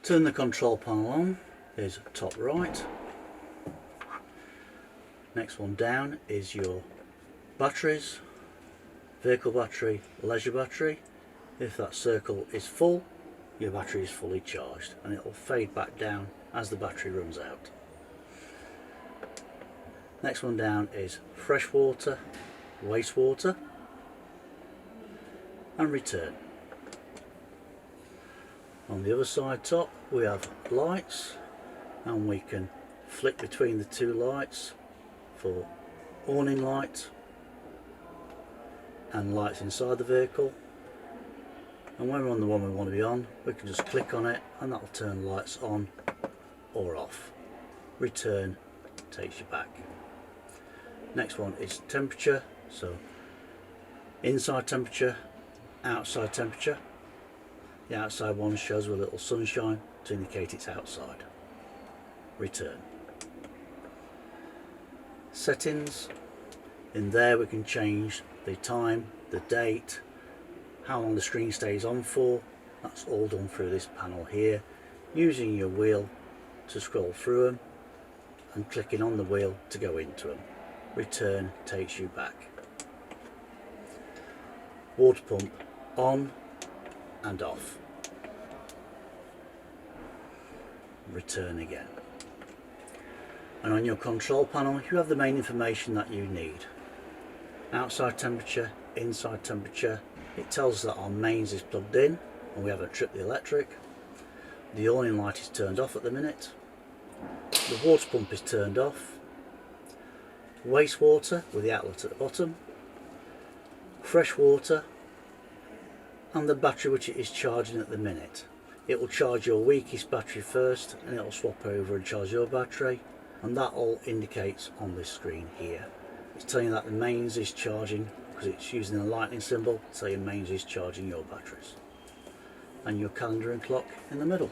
Turn the control panel on is top right. Next one down is your batteries, vehicle battery, leisure battery. If that circle is full, your battery is fully charged, and it will fade back down as the battery runs out. Next one down is fresh water, wastewater, and return. On the other side top we have lights, and we can flick between the two lights for awning light and lights inside the vehicle. And when we're on the one we want to be on, we can just click on it and that will turn lights on or off. Return takes you back. Next one is temperature, so inside temperature, outside temperature. The outside one shows with a little sunshine to indicate it's outside. Return. Settings. In there we can change the time, the date, how long the screen stays on for. That's all done through this panel here, using your wheel to scroll through them and clicking on the wheel to go into them. Return takes you back. Water pump on and off. Return again. And on your control panel you have the main information that you need. Outside temperature, inside temperature. It tells us that our mains is plugged in and we haven't tripped the electric. The awning light is turned off at the minute. The water pump is turned off. Wastewater with the outlet at the bottom. Fresh water, and the battery which it is charging at the minute. It will charge your weakest battery first and it will swap over and charge your battery, and that all indicates on this screen here. It's telling you that the mains is charging because it's using the lightning symbol, so your mains is charging your batteries. And your calendar and clock in the middle.